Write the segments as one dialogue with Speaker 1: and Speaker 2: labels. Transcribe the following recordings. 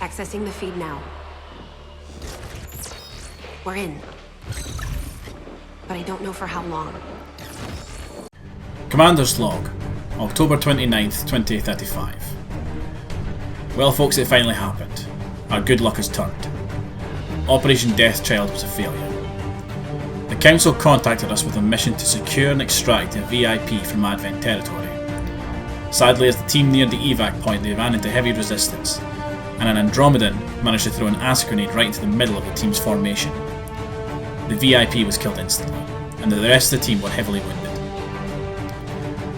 Speaker 1: Accessing the feed now. We're in. But I don't know for how long.
Speaker 2: Commander's Log, October 29th, 2035. Well folks, it finally happened. Our good luck has turned. Operation Deathchild was a failure. The Council contacted us with a mission to secure and extract a VIP from Advent territory. Sadly, as the team neared the evac point, they ran into heavy resistance, and an Andromedan managed to throw an acid grenade right into the middle of the team's formation. The VIP was killed instantly, and the rest of the team were heavily wounded.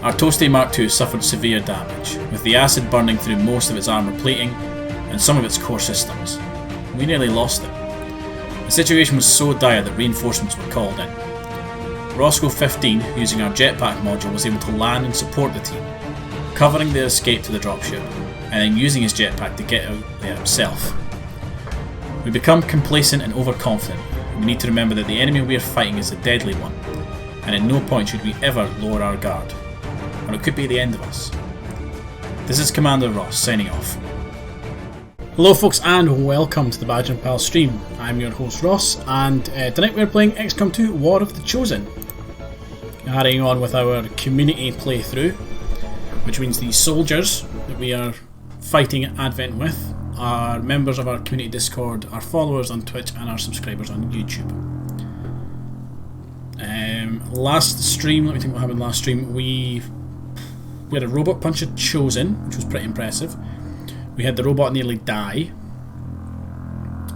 Speaker 2: Our Toasty Mark II suffered severe damage, with the acid burning through most of its armour plating and some of its core systems. We nearly lost it. The situation was so dire that reinforcements were called in. Roscoe 15, using our jetpack module, was able to land and support the team, covering their escape to the dropship, and then using his jetpack to get out there himself. We become complacent and overconfident. We need to remember that the enemy we are fighting is a deadly one, and at no point should we ever lower our guard, or it could be the end of us. This is Commander Ross signing off.
Speaker 3: Hello folks and welcome to the Badge and Pal stream. I'm your host Ross, and tonight we're playing XCOM 2 War of the Chosen. Carrying on with our community playthrough, which means the soldiers that we are fighting at Advent with are members of our community Discord, our followers on Twitch and our subscribers on YouTube. Last stream, let me think what happened last stream, we had a robot puncher chosen, which was pretty impressive. We had the robot nearly die,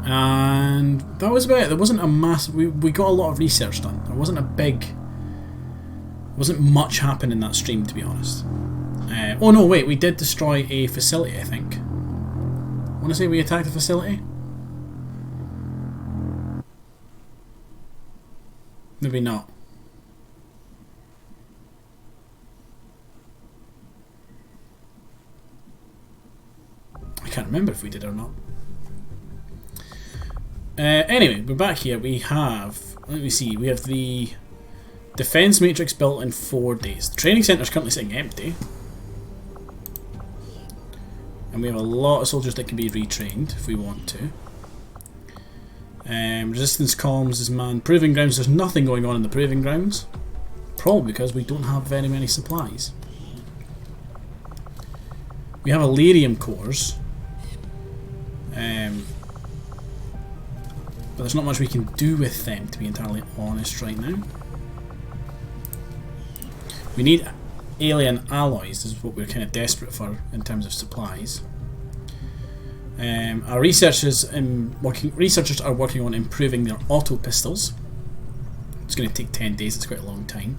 Speaker 3: and that was about it. There wasn't a massive... We got a lot of research done. There wasn't much happen in that stream, to be honest. Oh no, wait, we did destroy a facility, I think. I want to say we attacked a facility? Maybe not. I can't remember if we did or not. Anyway, we're back here. We have... Let me see. We have the defense matrix built in 4 days. The training centre is currently sitting empty. And we have a lot of soldiers that can be retrained if we want to. Resistance comms is manned. Proving grounds, there's nothing going on in the proving grounds. Probably because we don't have very many supplies. We have Elerium cores. But there's not much we can do with them, to be entirely honest right now. We need alien alloys. This is what we're kind of desperate for in terms of supplies. Our researchers are working on improving their auto pistols. It's going to take 10 days. It's quite a long time.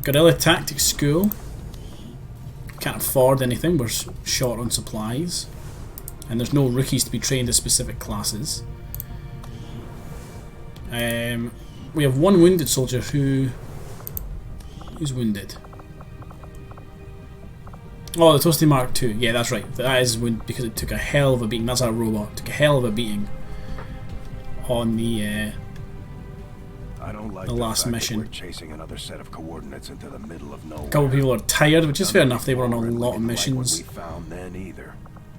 Speaker 3: Guerrilla Tactics School. Can't afford anything. We're short on supplies, and there's no rookies to be trained as specific classes. We have one wounded soldier who's wounded. Oh, the Toasty Mark II. Yeah, that's right. That is wounded because it took a hell of a beating. That's our robot. It took a hell of a beating on the last mission.
Speaker 4: We're chasing another set of coordinates into the middle of nowhere.
Speaker 3: A couple of people are tired, which is fair enough. They were on a lot of missions.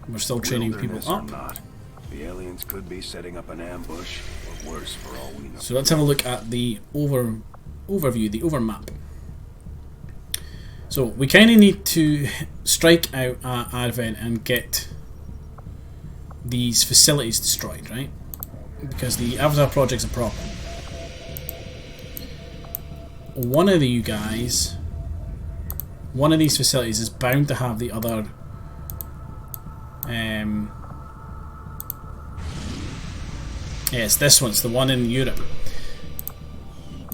Speaker 3: We're still training people up.
Speaker 4: The aliens could be setting up an ambush, or worse, for all we know.
Speaker 3: So let's have a look at the overview, the overmap. So we kind of need to strike out at Advent and get these facilities destroyed, right? Because the Avatar project's a problem. One of these facilities is bound to have the other yeah, it's this one. It's the one in Europe.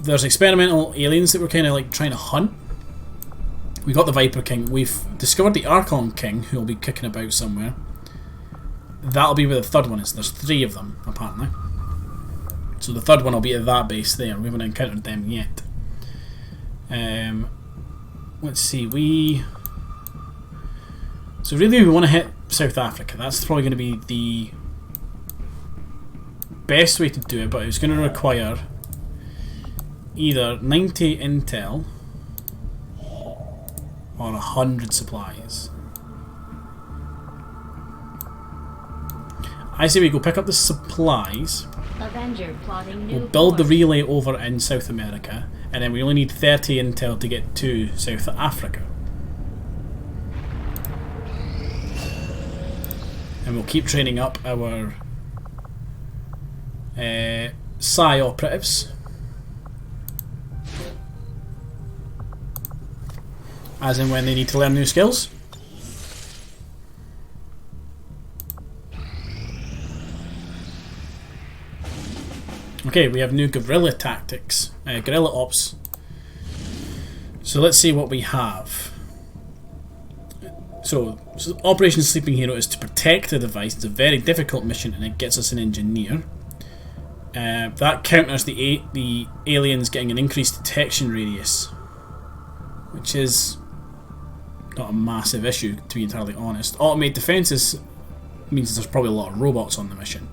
Speaker 3: There's experimental aliens that we're kind of like trying to hunt. We got the Viper King. We've discovered the Archon King, who will be kicking about somewhere. That'll be where the third one is. There's 3 of them, apparently. So the third one will be at that base there. We haven't encountered them yet. Let's see. So really we want to hit South Africa. That's probably going to be the best way to do it, but it's going to require either 90 intel or 100 supplies? I say we go pick up the supplies.
Speaker 5: Avenger plotting new
Speaker 3: We'll build the
Speaker 5: course.
Speaker 3: relay over in South America, and then we only need 30 intel to get to South Africa. And we'll keep training up our Psi operatives as and when they need to learn new skills. Okay, we have new guerrilla tactics, guerrilla ops. So let's see what we have. So Operation Sleeping Hero is to protect the device. It's a very difficult mission, and it gets us an engineer. That counters the aliens getting an increased detection radius, which is not a massive issue, to be entirely honest. Automated defences means there's probably a lot of robots on the mission.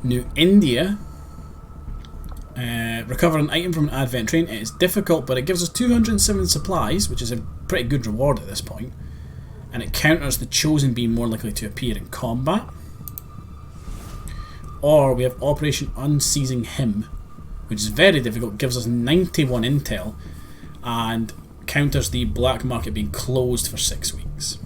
Speaker 3: New India. Recover an item from an advent train. It is difficult, but it gives us 207 supplies, which is a pretty good reward at this point. And it counters the chosen being more likely to appear in combat. Or we have Operation Unseizing Him, which is very difficult, gives us 91 intel, and counters the black market being closed for 6 weeks.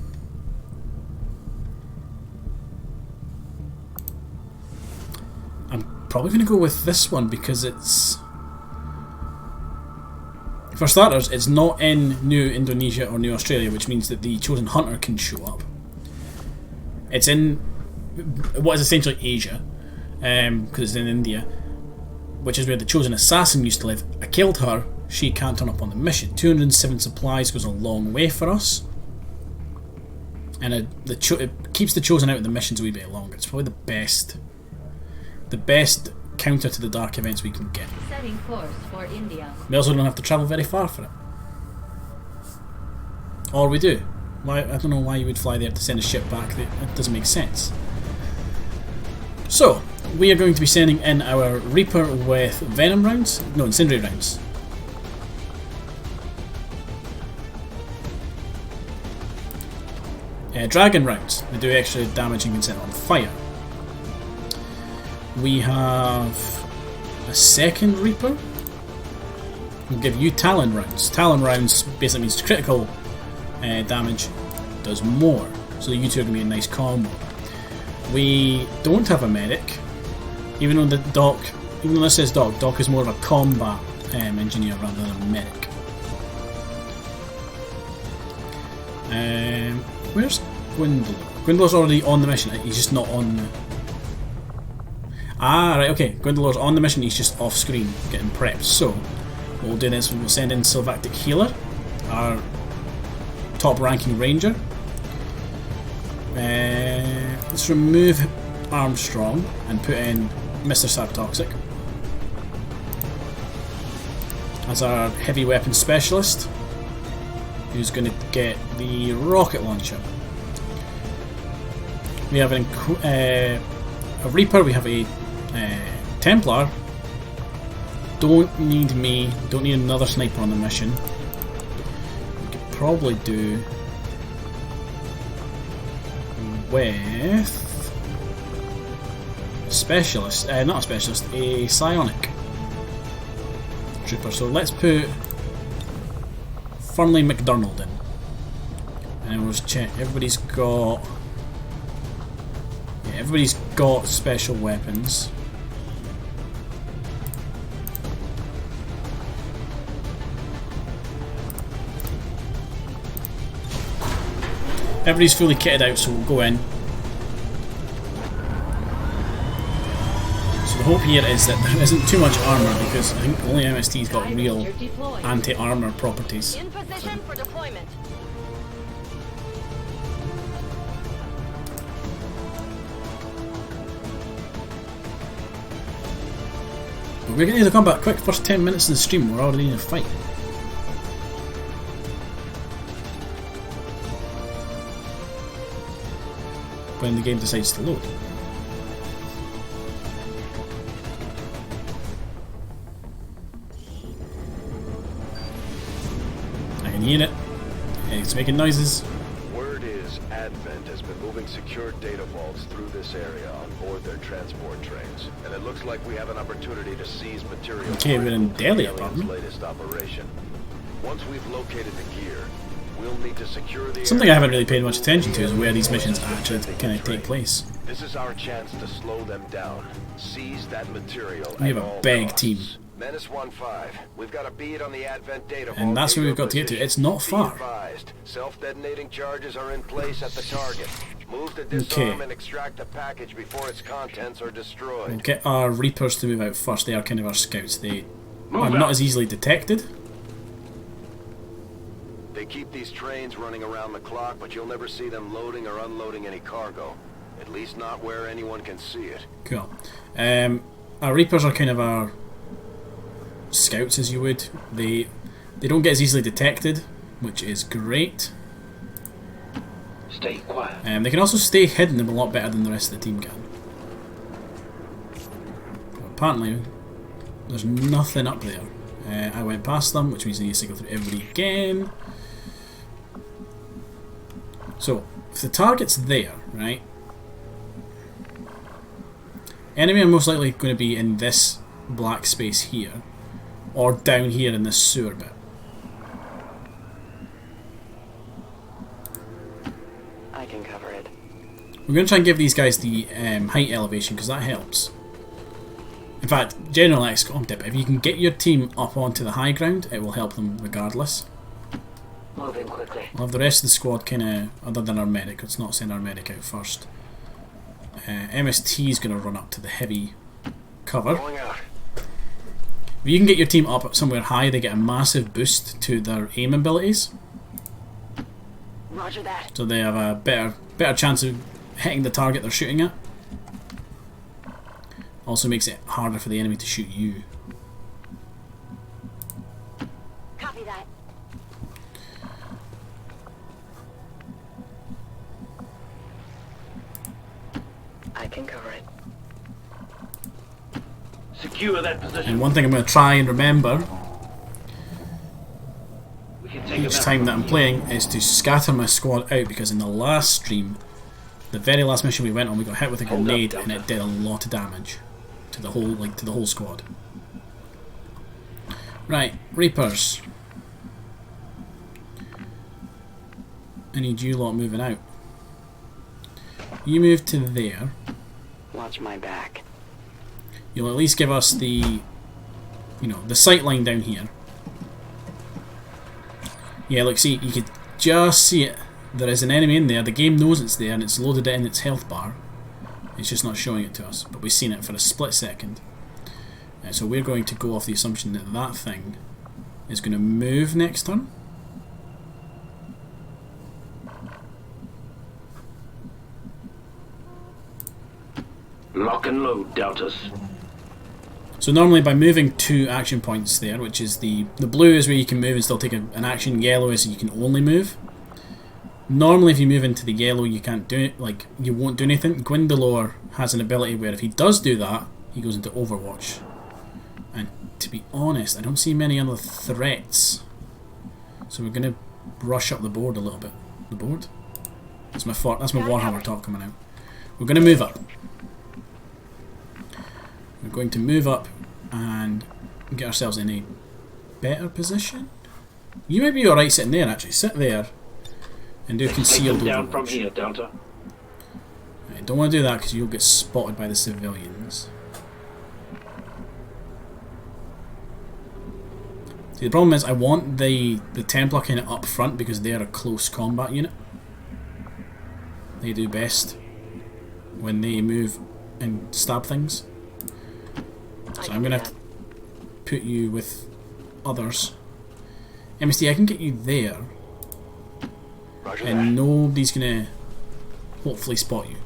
Speaker 3: I'm probably going to go with this one because it's... For starters, it's not in New Indonesia or New Australia, which means that the Chosen Hunter can show up. It's in what is essentially Asia, because it's in India, which is where the Chosen Assassin used to live. I killed her, she can't turn up on the mission. 207 supplies goes a long way for us, and it keeps the Chosen out of the missions a wee bit longer. It's probably the best counter to the dark events we can get.
Speaker 5: Setting course for India.
Speaker 3: We also don't have to travel very far for it. Or we do. Why? I don't know why you would fly there to send a ship back. That doesn't make sense. So, we are going to be sending in our Reaper with Venom rounds. No, Incendiary rounds. Dragon rounds. They do extra damage and can set on fire. We have a second Reaper. We'll give you Talon rounds. Talon rounds basically means critical damage does more. So you two are going to be a nice combo. We don't have a medic. Even though this says Doc is more of a combat engineer rather than a medic. Where's Gwendolyn? Gwendolyn's already on the mission. He's just not on the... Ah, right, okay. Gwendolyn's on the mission, he's just off screen getting prepped. So, what we'll do is we'll send in Sylvactic Healer, our top ranking ranger. Let's remove Armstrong and put in Mr. Sartoxic as our heavy weapons specialist, who's going to get the rocket launcher. We have a Reaper, we have a Templar. Don't need another sniper on the mission. We could probably do with a specialist, not a specialist, a psionic trooper. So let's put Fernley McDonald in, and we'll just check. Everybody's got special weapons. Everybody's fully kitted out, so we'll go in. So the hope here is that there isn't too much armour, because I think only MST's got real anti-armour properties.
Speaker 5: In position for deployment.
Speaker 3: We're getting into combat quick. First 10 minutes of the stream, we're already in a fight. When the game decides to load. hear it. It's making noises.
Speaker 4: Word is Advent has been moving secured data vaults through this area on board their transport trains, and it looks like we have an opportunity to seize material.
Speaker 3: Okay, we're in Delhi,
Speaker 4: Alien's
Speaker 3: apparently.
Speaker 4: latest operation. Once we've located the gear, we'll need to secure the
Speaker 3: Something I
Speaker 4: area.
Speaker 3: haven't really paid much attention to is where these missions actually kind of take place.
Speaker 4: This is our chance to slow them down. Seize that material.
Speaker 3: We have
Speaker 4: at
Speaker 3: a
Speaker 4: all
Speaker 3: big
Speaker 4: costs.
Speaker 3: team.
Speaker 4: Menace 1-5. We've got a bead on the Advent data vault.
Speaker 3: And that's where we've got to get to. It's not
Speaker 4: Be
Speaker 3: far.
Speaker 4: advised, self-detonating charges are in place at the target. Move to disarm
Speaker 3: Okay.
Speaker 4: and extract the package before its contents are destroyed.
Speaker 3: We'll get our Reapers to move out first. They are kind of our scouts. They are not as easily detected.
Speaker 4: They keep these trains running around the clock, but you'll never see them loading or unloading any cargo. At least not where anyone can see it.
Speaker 3: Cool. Our Reapers are kind of our scouts, as you would. They don't get as easily detected, which is great.
Speaker 6: Stay quiet.
Speaker 3: They can also stay hidden a lot better than the rest of the team can. But apparently, there's nothing up there. I went past them, which means I need to go through everybody again. So, if the target's there, right? Enemy are most likely going to be in this black space here, or down here in this sewer bit.
Speaker 1: I can cover it.
Speaker 3: We're going to try and give these guys the height elevation because that helps. In fact, general XCOM tip, if you can get your team up onto the high ground, it will help them regardless.
Speaker 1: Moving quickly.
Speaker 3: We'll have the rest of the squad kind of, other than our medic, let's not send our medic out first. MST is going to run up to the heavy cover.
Speaker 4: Going out.
Speaker 3: If you can get your team up somewhere high, they get a massive boost to their aim abilities.
Speaker 1: Roger that.
Speaker 3: So they have a better chance of hitting the target they're shooting at. Also makes it harder for the enemy to shoot you.
Speaker 1: Copy that. I can cover it.
Speaker 6: Secure that position.
Speaker 3: And one thing I'm going to try and remember
Speaker 6: We can take
Speaker 3: each
Speaker 6: them out
Speaker 3: time
Speaker 6: from
Speaker 3: that I'm
Speaker 6: here.
Speaker 3: playing is to scatter my squad out, because in the last stream, the very last mission we went on, we got hit with a
Speaker 6: Hold up,
Speaker 3: grenade
Speaker 6: Delta.
Speaker 3: and it did a lot of damage to the whole squad. Right, Reapers. I need you lot moving out. You move to there.
Speaker 1: Watch my back.
Speaker 3: You'll at least give us the, the sight line down here. Yeah, look, see, you could just see it. There is an enemy in there. The game knows it's there and it's loaded it in its health bar. It's just not showing it to us, but we've seen it for a split second. So we're going to go off the assumption that that thing is going to move next turn.
Speaker 6: Lock and load, Deltas.
Speaker 3: So normally by moving 2 action points there, which is the blue is where you can move and still take an action, yellow is you can only move. Normally if you move into the yellow you can't do it, like you won't do anything. Gwendolor has an ability where if he does do that, he goes into Overwatch. And to be honest, I don't see many other threats. So we're going to rush up the board a little bit. The board? That's my Warhammer talk coming out. We're going to move up. We're going to move up and get ourselves in a better position. You might be alright sitting there actually. Sit there and do
Speaker 6: Take
Speaker 3: concealed
Speaker 6: them down from
Speaker 3: overwatch.
Speaker 6: here, Delta.
Speaker 3: I don't want to do that because you'll get spotted by the civilians. See, the problem is I want the Templar kind of up front because they are a close combat unit. They do best when they move and stab things. So I'm going to have to put you with others. MSD, I can get you there.
Speaker 4: Roger that.
Speaker 3: And nobody's going to hopefully spot you.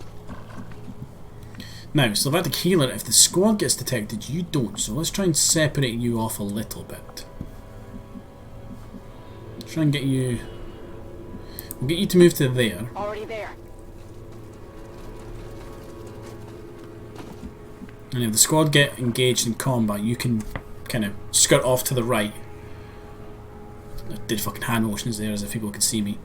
Speaker 3: Now, Slavactic Healer, if the squad gets detected, you don't. So let's try and separate you off a little bit. Try and get you... We'll get you to move to there.
Speaker 1: Already there.
Speaker 3: And if the squad get engaged in combat, you can kind of skirt off to the right. I did fucking hand motions there as if people could see me.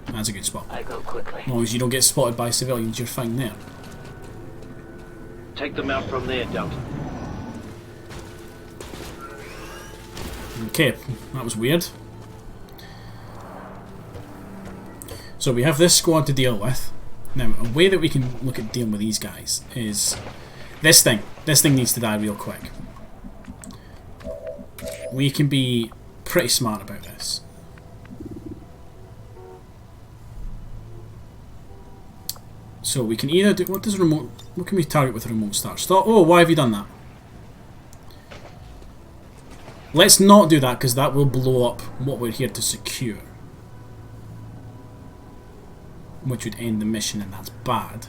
Speaker 3: That's a good spot.
Speaker 6: I go quickly.
Speaker 3: As long as you don't get spotted by civilians, you're fine there.
Speaker 6: Take them out from there, Delta.
Speaker 3: Okay, that was weird. So we have this squad to deal with. Now, a way that we can look at dealing with these guys is this thing. This thing needs to die real quick. We can be pretty smart about this. So we can either do... What can we target with a remote start? Stop. Oh, why have you done that? Let's not do that, because that will blow up what we're here to secure. Which would end the mission, and that's bad.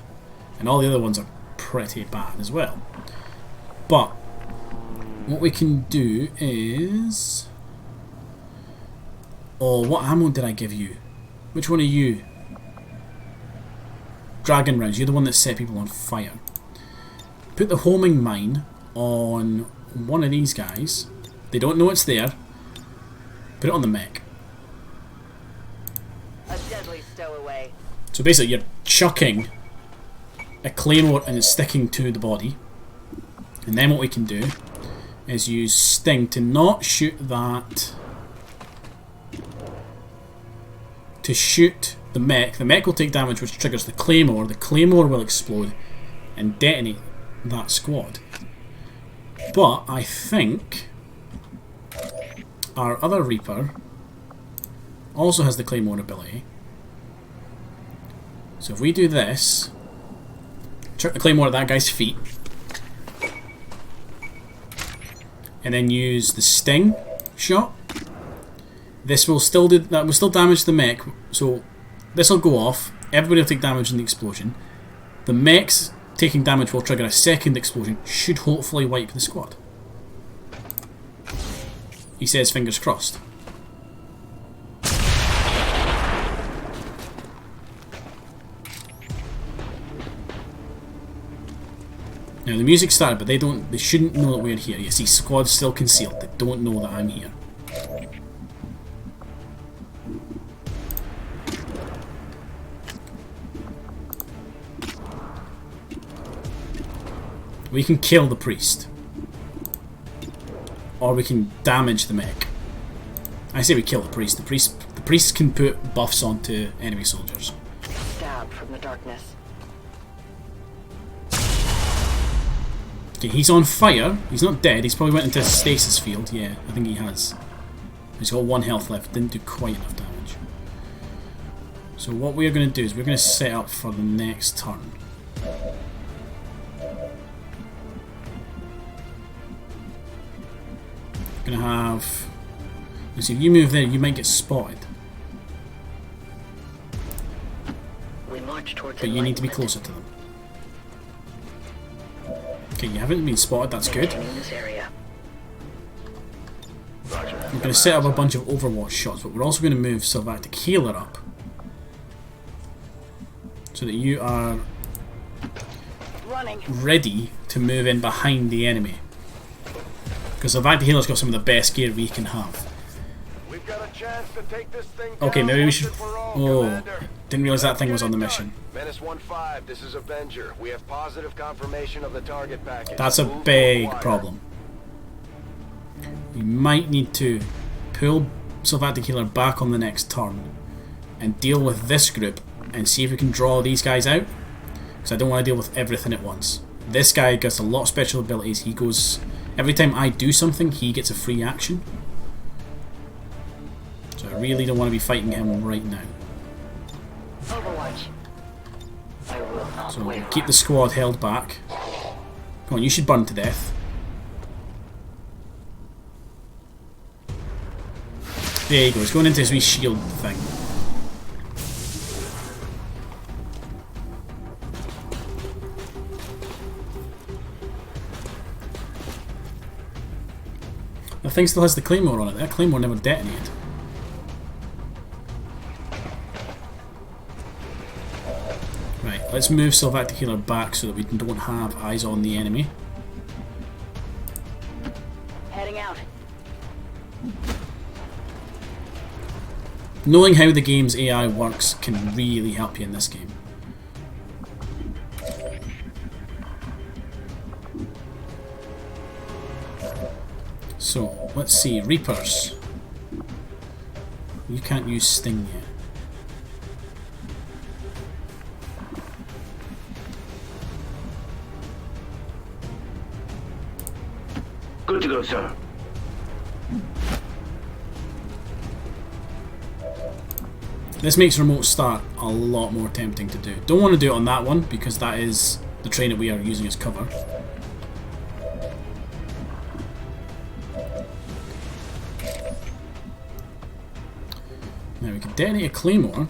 Speaker 3: And all the other ones are pretty bad as well. But what we can do is... Oh, what ammo did I give you? Which one are you? Dragon rounds. You're the one that set people on fire. Put the homing mine on one of these guys. They don't know it's there. Put it on the mech.
Speaker 7: A deadly stowaway.
Speaker 3: So basically you're chucking a claymore and it's sticking to the body. And then what we can do is use Sting to not shoot that... To shoot the mech. The mech will take damage, which triggers the claymore. The claymore will explode and detonate that squad. But I think our other Reaper also has the claymore ability. So if we do this, chuck the claymore at that guy's feet, and then use the Sting shot, this will still do, that will still damage the mech. So this will go off. Everybody will take damage in the explosion. The mechs taking damage will trigger a second explosion. Should hopefully wipe the squad. He says fingers crossed. Now the music started, but they shouldn't know that we're here. You see, squad's still concealed. They don't know that I'm here. We can kill the priest. Or we can damage the mech. I say we kill the priest. The priest can put buffs onto enemy soldiers.
Speaker 7: Stabbed from the darkness.
Speaker 3: Okay, he's on fire. He's not dead. He's probably went into a stasis field. Yeah, I think he has. He's got 1 health left. Didn't do quite enough damage. So what we're going to do is we're going to set up for the next turn. Gonna have... You see, if you move there, you might get spotted.
Speaker 7: We march towards
Speaker 3: But you need to be closer to them. Okay, you haven't been spotted, that's good.
Speaker 7: This area.
Speaker 3: We're going to set up a bunch of Overwatch shots, but we're also going to move Sylvatic Healer up. So that you are
Speaker 7: Running.
Speaker 3: ready to move in behind the enemy. Because Sylvatic Healer's got some of the best gear we can have.
Speaker 4: We've got a chance to take this thing
Speaker 3: Okay,
Speaker 4: down
Speaker 3: maybe we
Speaker 4: once
Speaker 3: should...
Speaker 4: and for all,
Speaker 3: Oh,
Speaker 4: Commander.
Speaker 3: didn't realise that thing
Speaker 4: Let's
Speaker 3: was
Speaker 4: get
Speaker 3: on the
Speaker 4: it
Speaker 3: mission.
Speaker 4: done. Menace 1-5, this is Avenger. We have positive confirmation of the target package.
Speaker 3: That's a
Speaker 4: Move
Speaker 3: big
Speaker 4: forward.
Speaker 3: problem. We might need to pull Sylvatic Healer back on the next turn and deal with this group and see if we can draw these guys out. Because I don't want to deal with everything at once. This guy gets a lot of special abilities. He goes... Every time I do something, he gets a free action. So I really don't want to be fighting him right now.
Speaker 7: Overwatch.
Speaker 6: I will not
Speaker 3: So
Speaker 6: wait.
Speaker 3: keep the squad held back. Come on, you should burn to death. There you go, he's going into his wee shield thing. The thing still has the claymore on it. That claymore never detonated. Right, let's move Sylvatic Healer back so that we don't have eyes on the enemy.
Speaker 7: Heading out.
Speaker 3: Knowing how the game's AI works can really help you in this game. So, let's see. Reapers. You can't use Sting yet.
Speaker 6: Good to go, sir.
Speaker 3: This makes remote start a lot more tempting to do. Don't want to do it on that one because that is the train that we are using as cover. Now we can detonate a claymore.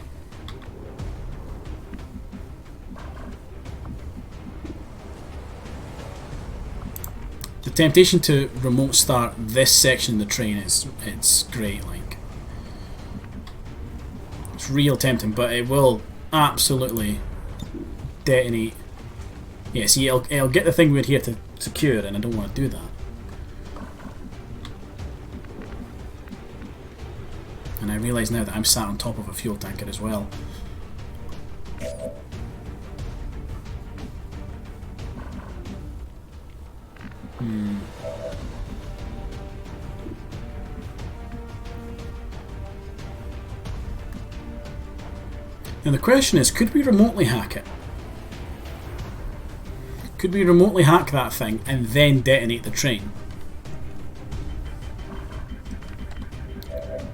Speaker 3: The temptation to remote start this section of the train it's great, like. It's real tempting, but it will absolutely detonate. Yeah, see, it'll get the thing we're here to secure, and I don't want to do that. And I realise now that I'm sat on top of a fuel tanker as well. Now the question is, could we remotely hack it? Could we remotely hack that thing and then detonate the train?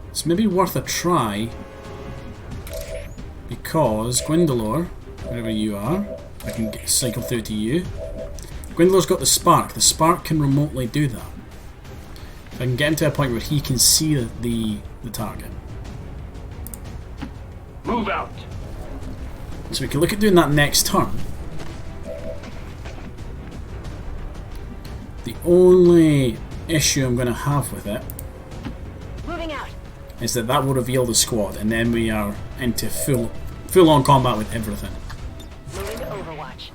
Speaker 3: It's maybe worth a try, because Gwendolyn, wherever you are, I can cycle through to you. Gwendolyn's got the spark. The spark can remotely do that. If I can get him to a point where he can see the target.
Speaker 6: Move out.
Speaker 3: So we can look at doing that next turn. The only issue I'm going to have with it
Speaker 7: Moving out.
Speaker 3: is that will reveal the squad, and then we are into full-on combat with everything.
Speaker 7: Moving to Overwatch.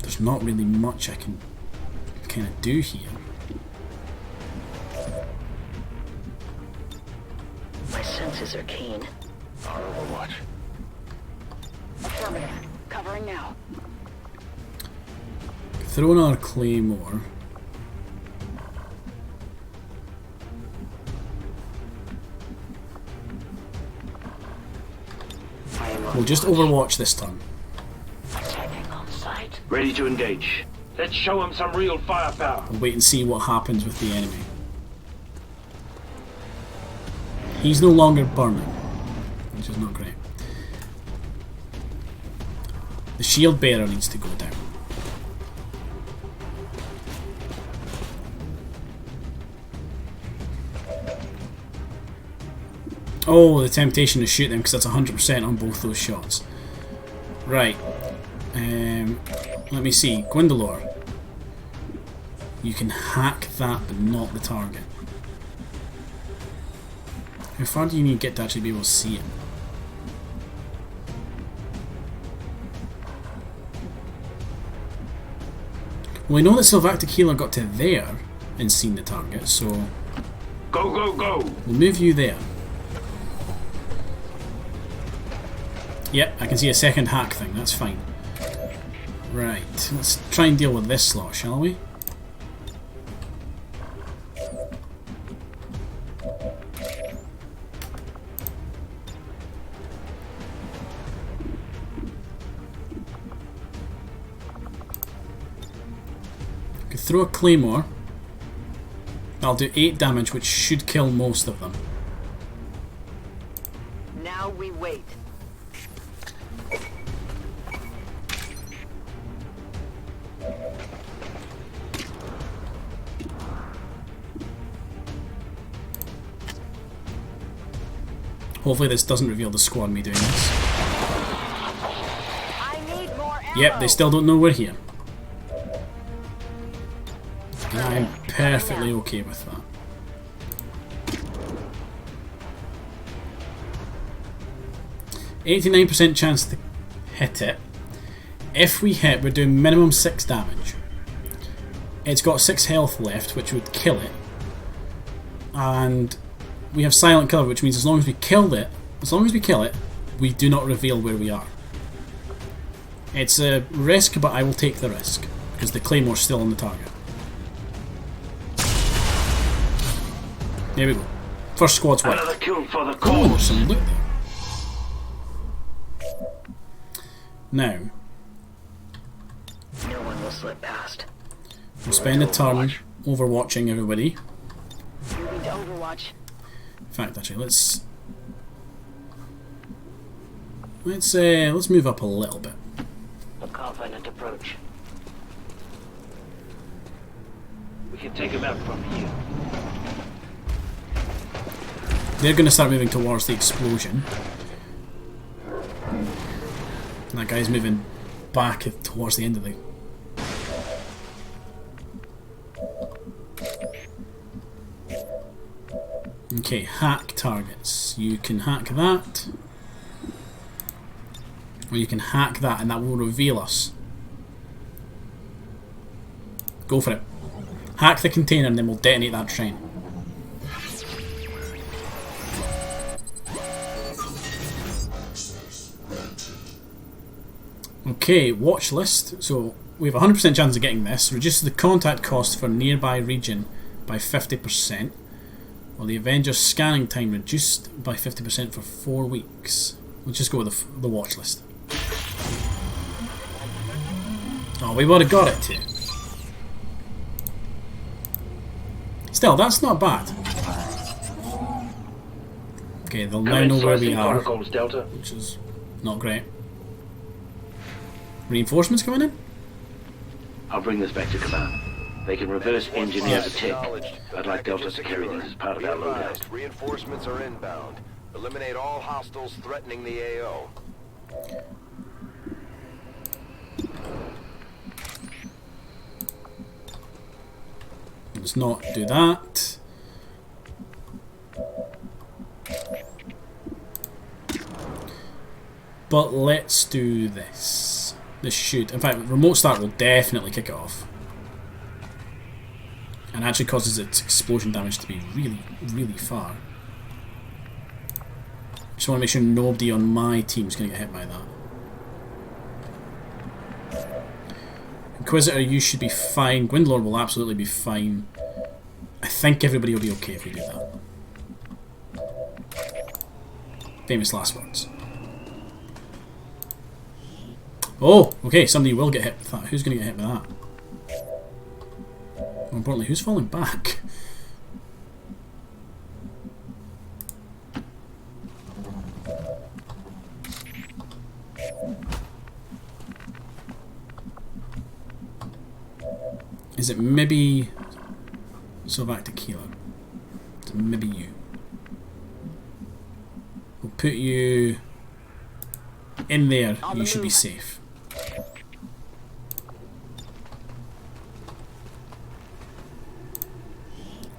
Speaker 3: There's not really much I can kind of do here.
Speaker 7: My senses are keen.
Speaker 4: On Overwatch.
Speaker 7: Affirmative. Covering now.
Speaker 3: Throw another claymore. We'll just overwatch this turn.
Speaker 7: Attacking on sight.
Speaker 6: Ready to engage. Let's show him some real firepower.
Speaker 3: We'll wait and see what happens with the enemy. He's no longer burning, which is not great. The shield bearer needs to go down. Oh, the temptation to shoot them because that's 100% on both those shots. Right. Let me see. Gwendolyn. You can hack that, but not the target. How far do you need to get to actually be able to see him? Well, we know that Sylvactic Healer got to there and seen the target, so
Speaker 6: Go, go, go.
Speaker 3: we'll move you there. Yep, I can see a second hack thing, that's fine. Right, let's try and deal with this slot, shall we? Could throw a claymore. I'll do 8 damage, which should kill most of them.
Speaker 7: Now we wait.
Speaker 3: Hopefully this doesn't reveal the squad me doing this.
Speaker 7: I need more ammo.
Speaker 3: Yep, they still don't know we're here. And I'm perfectly okay with that. %89% chance to hit it. If we hit, we're doing minimum 6 damage. It's got 6 health left, which would kill it. And we have silent killer, which means as long as we kill it, we do not reveal where we are. It's a risk, but I will take the risk because the Claymore's still on the target. There we go. First squad's wiped.
Speaker 6: Another kill for the
Speaker 3: Oh,
Speaker 6: cause.
Speaker 3: there's some loot there. Now,
Speaker 7: No one will slip past.
Speaker 3: we'll spend a turn overwatching everybody.
Speaker 7: Moving to Overwatch.
Speaker 3: In fact, actually, let's move up a little bit.
Speaker 6: A confident approach. We can take him out from here.
Speaker 3: They're going to start moving towards the explosion. And that guy's moving back towards the end of the... Okay, hack targets. You can hack that. Or you can hack that and that will reveal us. Go for it. Hack the container and then we'll detonate that train. Okay, watch list. So we have a 100% chance of getting this. Reduces the contact cost for nearby region by 50%. While the Avengers scanning time reduced by 50% for 4 weeks. We'll just go with the watch list. Oh, we would have got it too. Still, that's not bad. Okay, they'll now know where we are,
Speaker 6: Protocols, Delta.
Speaker 3: which is not great. Reinforcements coming in?
Speaker 6: I'll bring this back to command. They can reverse engineer the tech. I'd like Delta to carry this as part of our loadout.
Speaker 4: Reinforcements are inbound. Eliminate all hostiles threatening the AO.
Speaker 3: Let's not do that. But let's do this. This should... In fact, remote start will definitely kick it off. And actually causes its explosion damage to be really, really far. Just want to make sure nobody on my team is going to get hit by that. Inquisitor, you should be fine. Gwendolyn will absolutely be fine. I think everybody will be okay if we do that. Famous last words. Oh, okay, somebody will get hit with that. Who's going to get hit with that? More importantly, who's falling back? Is it maybe... So back to Kilo. It's maybe you. We'll put you in there. You should be safe.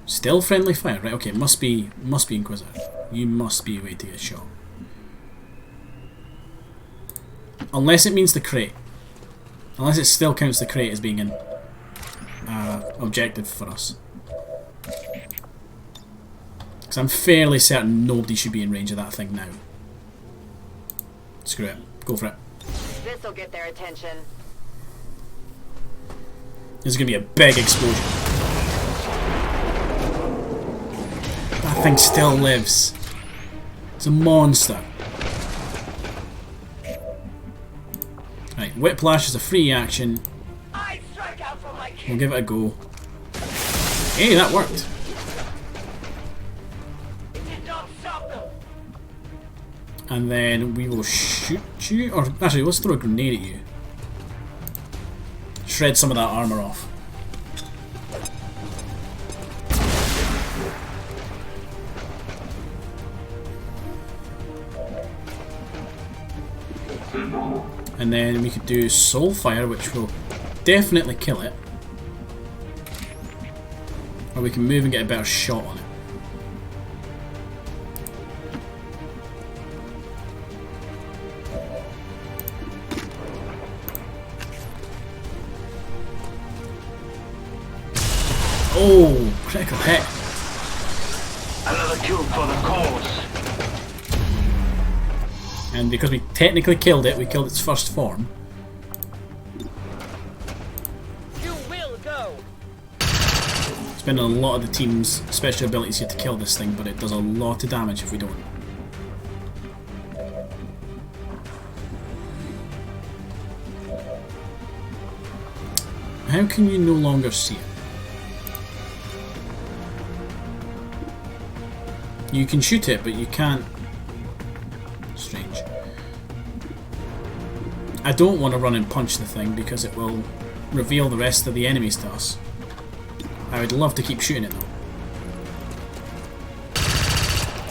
Speaker 3: Still friendly fire, right? Okay, must be Inquisitor. You must be a way to get shot. Unless it means the crate. Unless it still counts the crate as being an objective for us. Because I'm fairly certain nobody should be in range of that thing now. Screw it. Go for it.
Speaker 7: This'll get their attention.
Speaker 3: This is going to be a big explosion. That thing still lives. It's a monster. Right, Whiplash is a free action. We'll give it a go. Hey, that worked. And then we will shoot you. Or actually, let's throw a grenade at you. Shred some of that armour off. And then we could do Soul Fire, which will definitely kill it. Or we can move and get a better shot on it. Oh, critical hit.
Speaker 6: Another kill for the cause.
Speaker 3: And because we technically killed it, we killed its first form.
Speaker 8: You will go.
Speaker 3: Spending a lot of the team's special abilities here to kill this thing, but it does a lot of damage if we don't. How can you no longer see it? You can shoot it, but you can't. Strange. I don't want to run and punch the thing because it will reveal the rest of the enemies to us. I would love to keep shooting it though.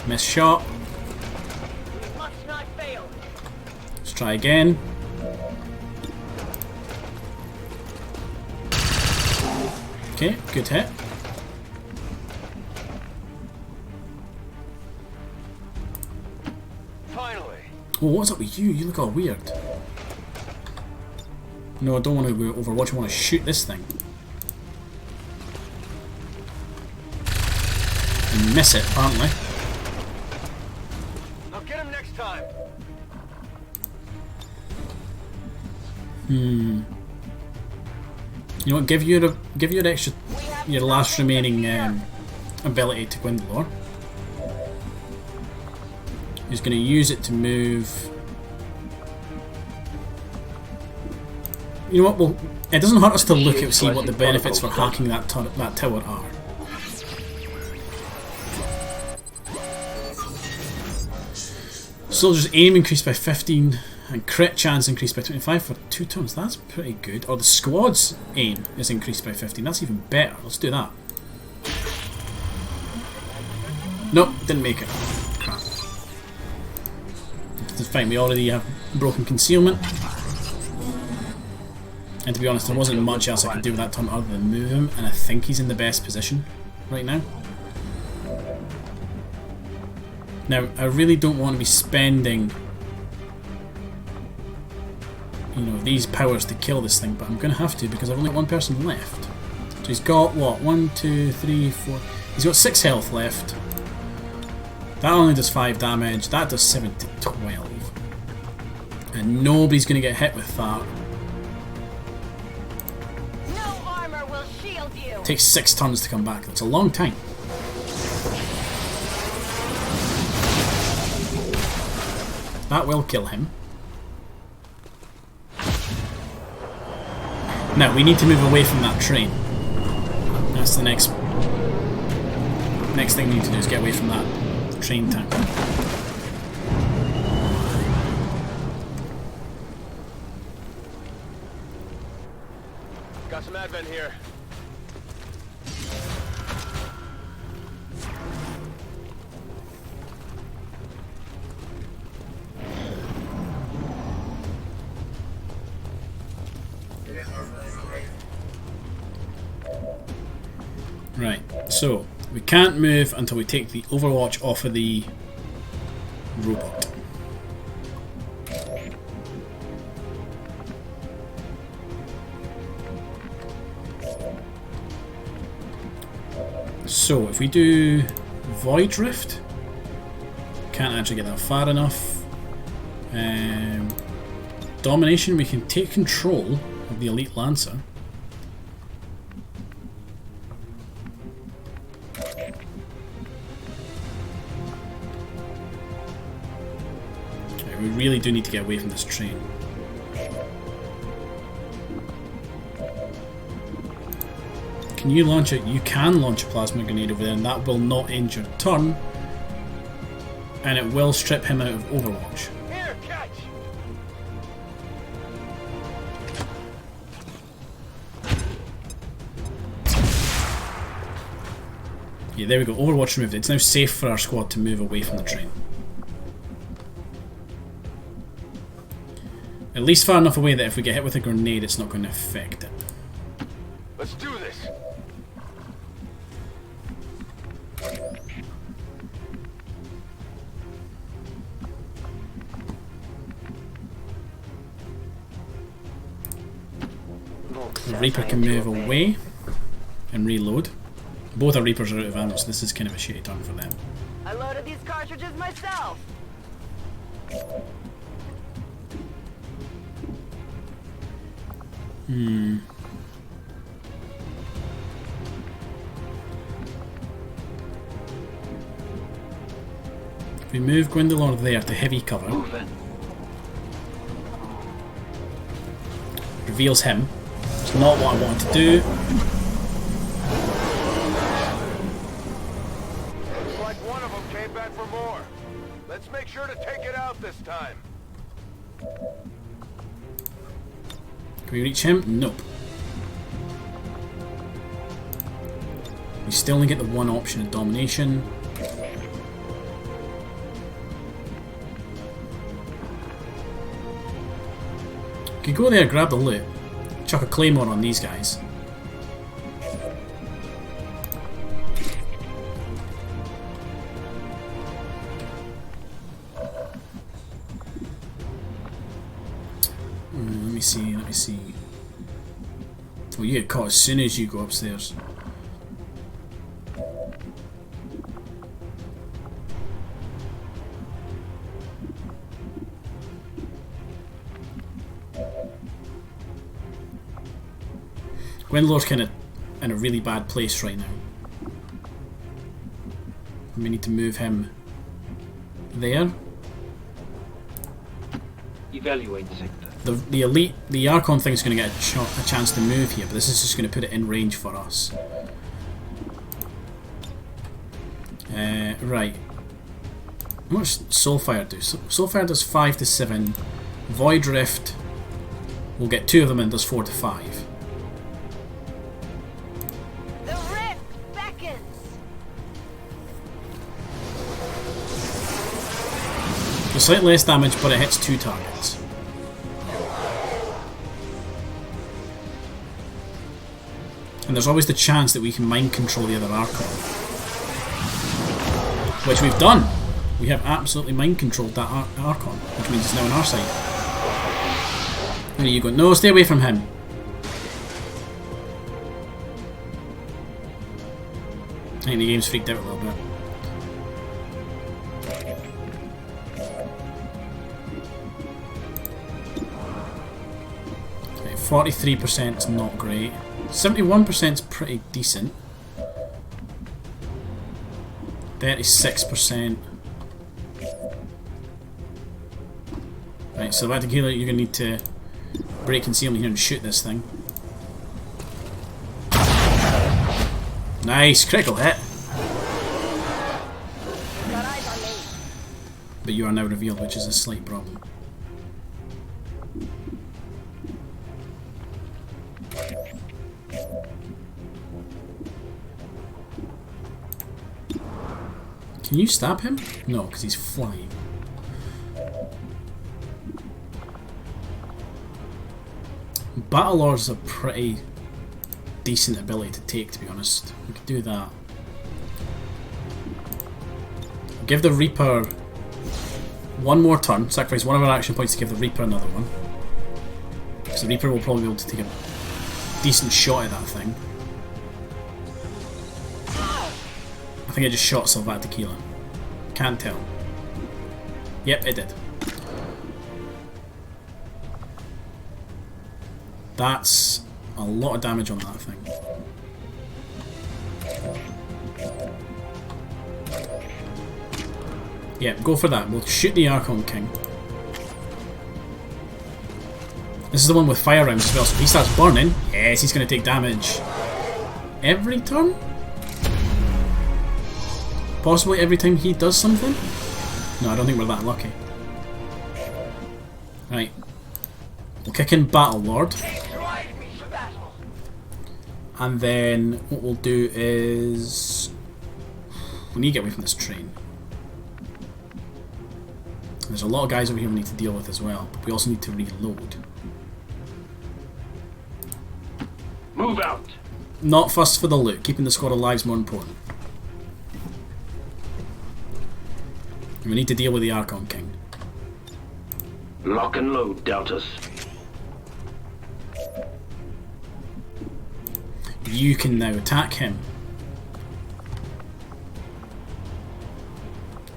Speaker 3: Missed shot.
Speaker 8: Must not fail.
Speaker 3: Let's try again. Okay, good hit.
Speaker 4: Finally.
Speaker 3: Oh, what's up with you? You look all weird. No, I don't want to overwatch. I want to shoot this thing. And miss it, apparently.
Speaker 4: I'll get him next time.
Speaker 3: You know what? Give your extra, your last remaining ability to Gwendolyn. He's going to use it to move. You know what? Well, it doesn't hurt us to look at see what the benefits for hacking that tower are. Soldier's aim increased by 15 and crit chance increased by 25 for 2 turns. That's pretty good. Or the squad's aim is increased by 15. That's even better. Let's do that. Nope, didn't make it. Crap. It's fine, we already have broken concealment. And to be honest, there wasn't much else I could do with that turn other than move him, and I think he's in the best position right now. Now, I really don't want to be spending, you know, these powers to kill this thing, but I'm going to have to because I've only got one person left. So he's got, what, 1, 2, 3, 4... He's got 6 health left. That only does 5 damage. That does 7 to 12. And nobody's going to get hit with that.
Speaker 5: No armor will shield you.
Speaker 3: It takes 6 turns to come back. That's a long time. That will kill him. Now, we need to move away from that train. That's the next thing we need to do is get away from that train tank.
Speaker 4: Got some advent here.
Speaker 3: Right, so we can't move until we take the overwatch off of the robot. So if we do Void Rift, can't actually get that far enough. Domination, we can take control of the Elite Lancer. We really do need to get away from this train. Can you launch it? You can launch a plasma grenade over there, and that will not end your turn. And it will strip him out of Overwatch.
Speaker 4: Here, catch.
Speaker 3: Yeah, there we go. Overwatch removed. It's now safe for our squad to move away from the train. At least far enough away that if we get hit with a grenade, it's not going to affect it.
Speaker 4: Let's do this.
Speaker 3: The Reaper can move away and reload. Both our Reapers are out of ammo, so this is kind of a shitty turn for them.
Speaker 7: I loaded these cartridges myself.
Speaker 3: If we move Gwendolyn there to heavy cover,
Speaker 6: Move in.
Speaker 3: reveals him. It's not what I wanted to do.
Speaker 4: Looks like one of them came back for more. Let's make sure to take it out this time.
Speaker 3: Can we reach him? Nope. We still only get the one option of domination. Could go there, grab the loot, chuck a claymore on these guys. Let me see, let me see. Well, you get caught as soon as you go upstairs. Gwendolyn's kind of in a really bad place right now. We need to move him there.
Speaker 6: Evaluate sector.
Speaker 3: The elite, the Archon thing is going to get a chance to move here, but this is just going to put it in range for us. Right. What does Soulfire do? Soulfire does 5 to 7. Void Rift will get 2 of them and does 4 to 5.
Speaker 5: The rift beckons.
Speaker 3: So slightly less damage, but it hits 2 targets. And there's always the chance that we can mind control the other Archon. Which we've done! We have absolutely mind controlled that Archon, which means it's now on our side. There you go. No, stay away from him. I think the game's freaked out a little bit. Okay, 43% is not great. 71% is pretty decent. 36%. Right, so that tequila, you're going to need to break concealment here and shoot this thing. Nice, critical hit. But you are now revealed, which is a slight problem. Can you stab him? No, because he's flying. Battlelord's a pretty decent ability to take, to be honest. We could do that. Give the Reaper one more turn. Sacrifice one of our action points to give the Reaper another one. Because the Reaper will probably be able to take a decent shot at that thing. I think I just shot Sylvat Tequila. Can't tell. Yep, it did. That's a lot of damage on that thing. Yeah, go for that. We'll shoot the Archon King. This is the one with fire rounds as well, so if he starts burning, yes, he's going to take damage. Every turn? Possibly every time he does something? No, I don't think we're that lucky. Right. We'll kick in Battlelord. And then what we'll do is... we need to get away from this train. There's a lot of guys over here we need to deal with as well, but we also need to reload.
Speaker 6: Move out!
Speaker 3: Not fussed for the loot. Keeping the squad alive is more important. And we need to deal with the Archon King.
Speaker 6: Lock and load, Doubters.
Speaker 3: You can now attack him.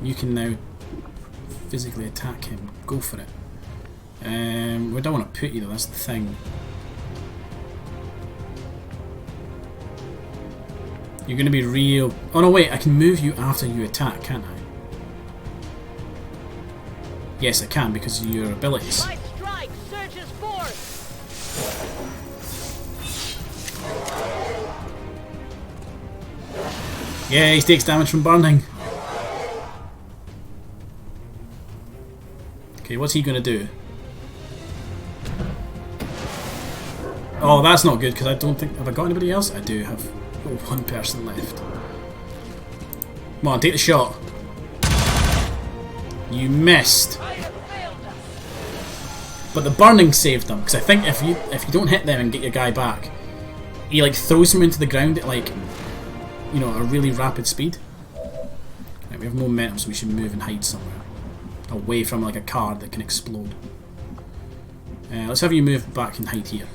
Speaker 3: You can now physically attack him. Go for it. We don't want to put you though, that's the thing. You're going to be real... Oh no, wait, I can move you after you attack, can't I? Yes, I can because of your abilities.
Speaker 8: My strike surges forth.
Speaker 3: Yeah, he takes damage from burning. Okay, what's he going to do? Oh, that's not good because I don't think... Have I got anybody else? I do have one person left. Come on, take the shot. You missed. But the burning saved them because I think if you don't hit them and get your guy back, he like throws him into the ground at like, you know, a really rapid speed. Right, we have momentum, so we should move and hide somewhere away from like a car that can explode. Let's have you move back and hide here.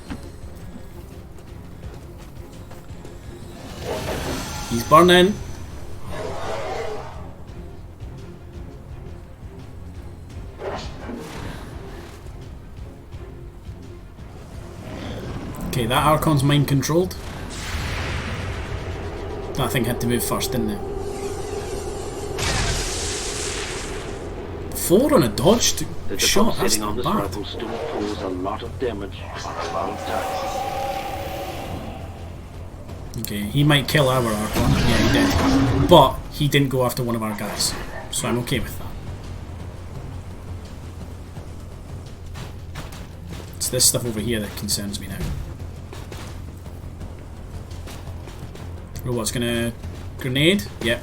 Speaker 3: He's burning. Okay, that Archon's mind controlled. That thing had to move first, didn't it? 4 on a dodged shot, that's
Speaker 6: sitting on
Speaker 3: not
Speaker 6: this
Speaker 3: bad.
Speaker 6: rifle still pulls a lot of damage on a lot of targets.
Speaker 3: Okay, he might kill our Archon. Yeah, he did. But he didn't go after one of our guys. So I'm okay with that. It's this stuff over here that concerns me now. Robot's gonna... Grenade? Yep.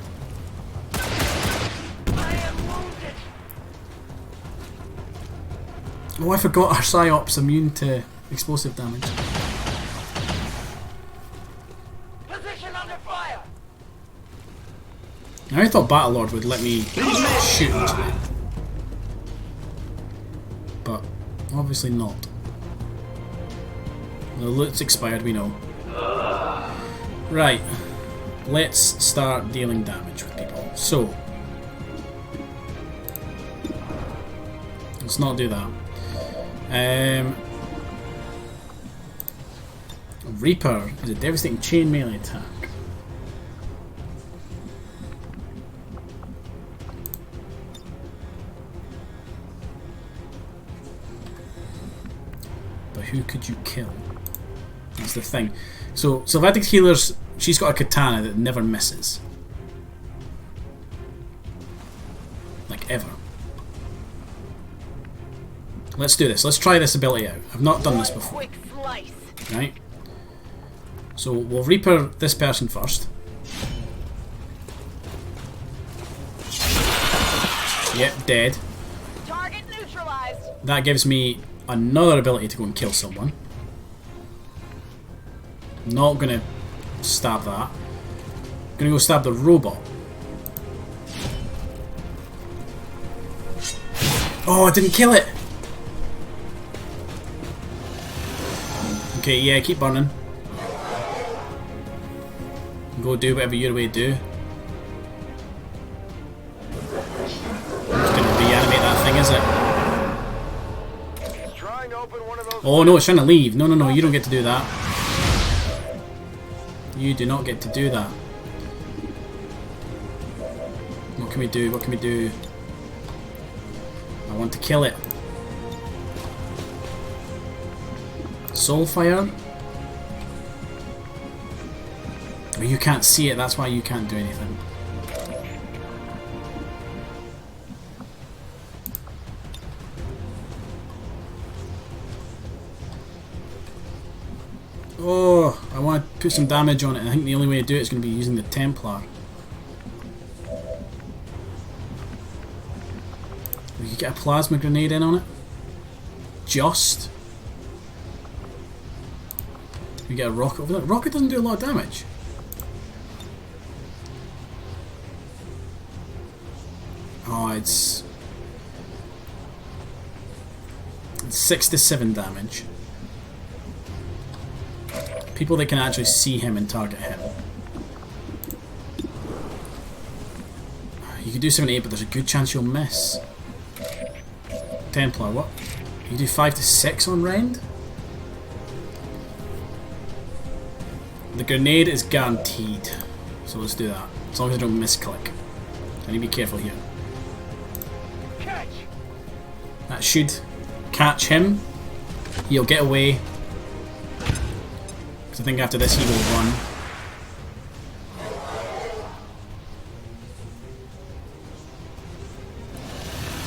Speaker 3: Oh, I forgot our Psyop's immune to explosive damage.
Speaker 8: Position under fire.
Speaker 3: Now I thought Battlelord would let me shoot into it. But obviously not. The loot's expired, we know. Right. Let's start dealing damage with people. So let's not do that. Reaper is a devastating chain melee attack. But who could you kill? That's the thing. So Sylvatic's healers, she's got a katana that never misses. Like ever. Let's do this. Let's try this ability out. I've not done this before.
Speaker 8: Quick slice.
Speaker 3: Right? So we'll Reaper this person first. Yep, dead.
Speaker 8: Target neutralized.
Speaker 3: That gives me another ability to go and kill someone. Not gonna stab that. Gonna go stab the robot. Oh, I didn't kill it! Okay, yeah, keep burning. Go do whatever you're way to do. I'm just gonna reanimate that thing, is it?
Speaker 4: Trying to open one of those.
Speaker 3: Oh no, it's trying to leave. No, no, no, you don't get to do that. You do not get to do that. What can we do? What can we do? I want to kill it. Soulfire? Oh, you can't see it, that's why you can't do anything. Oh, I want to put some damage on it. I think the only way to do it is going to be using the Templar. We could get a plasma grenade in on it. Just. We get a rocket over there. Rocket doesn't do a lot of damage. Oh, it's 6 to 7 damage. People that can actually see him and target him. You can do 78, but there's a good chance you'll miss. Templar, what? You do 5 to 6 on rend? The grenade is guaranteed, so let's do that. As long as I don't misclick. I need to be careful here.
Speaker 8: Catch!
Speaker 3: That should catch him. He'll get away. Because I think after this he will run.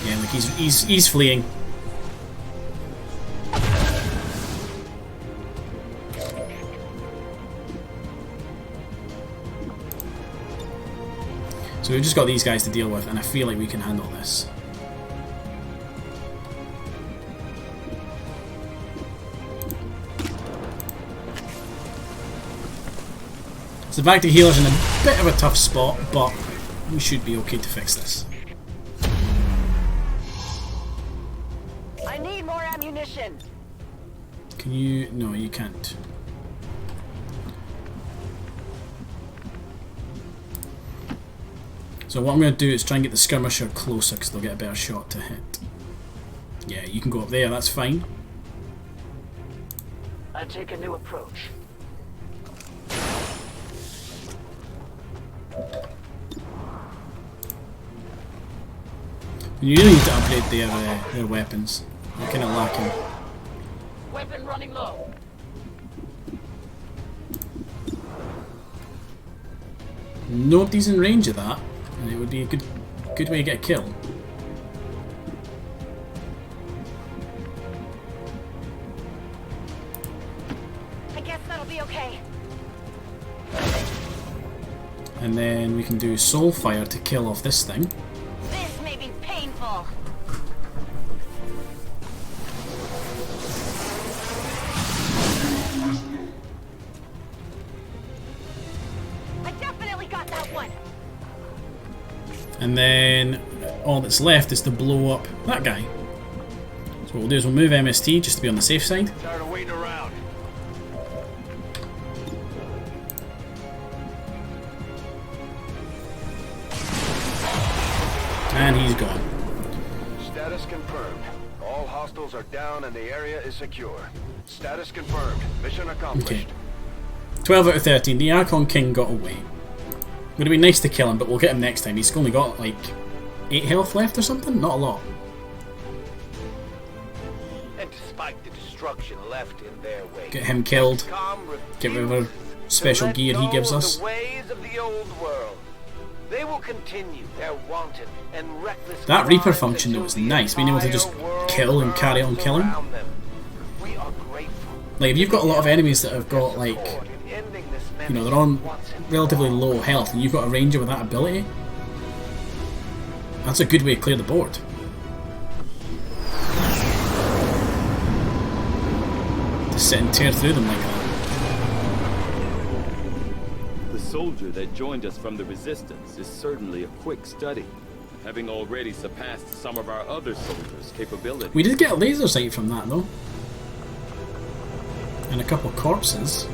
Speaker 3: Yeah, look, he's fleeing. So we've just got these guys to deal with, and I feel like we can handle this. So the Vactor healer's in a bit of a tough spot, but we should be okay to fix this.
Speaker 8: I need more ammunition.
Speaker 3: Can you... no, you can't. So what I'm going to do is try and get the skirmisher closer because they'll get a better shot to hit. Yeah, you can go up there, that's fine.
Speaker 8: I take a new approach.
Speaker 3: You really need to upgrade their weapons. They're kind of lacking.
Speaker 8: Weapon running low.
Speaker 3: Nobody's in range of that, and it would be a good way to get a kill.
Speaker 8: I guess that'll be okay.
Speaker 3: And then we can do soul fire to kill off this thing.
Speaker 8: This may be painful. I definitely got that one.
Speaker 3: And then all that's left is to blow up that guy. So what we'll do is we'll move MST just to be on the safe side.
Speaker 4: Tired of waiting around.
Speaker 3: And he's gone.
Speaker 4: Status confirmed. All hostiles are down and the area is secure. Status confirmed. Mission accomplished.
Speaker 3: Okay. 12 out of 13. The Archon King got away. Would have been nice to kill him, but we'll get him next time. He's only got like 8 health left or something? Not a lot.
Speaker 9: And despite the destruction left in their wake,
Speaker 3: Get him killed.
Speaker 9: XCOM
Speaker 3: Get whatever special
Speaker 9: to let
Speaker 3: gear he
Speaker 9: go
Speaker 3: gives
Speaker 9: of
Speaker 3: us.
Speaker 9: The ways of the old world. They will continue their wanton and reckless
Speaker 3: That Reaper
Speaker 9: crimes
Speaker 3: function though
Speaker 9: until
Speaker 3: is
Speaker 9: the
Speaker 3: nice, being able to just
Speaker 9: entire world
Speaker 3: kill and carry on
Speaker 9: burns
Speaker 3: killing.
Speaker 9: around them. We are grateful.
Speaker 3: Like if you've got a lot of enemies that have got like,
Speaker 9: In ending this
Speaker 3: you know,
Speaker 9: menace
Speaker 3: they're on
Speaker 9: once and for
Speaker 3: relatively
Speaker 9: all.
Speaker 3: low health and you've got a ranger with that ability, that's a good way to clear the board. To sit and tear through them like that.
Speaker 10: The soldier that joined us from the Resistance is certainly a quick study, having already surpassed some of our other soldiers' capabilities.
Speaker 3: We did get a laser sight from that though. And a couple of corpses.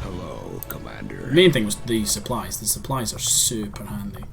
Speaker 11: Hello, Commander.
Speaker 3: The main thing was the supplies. The supplies are super handy.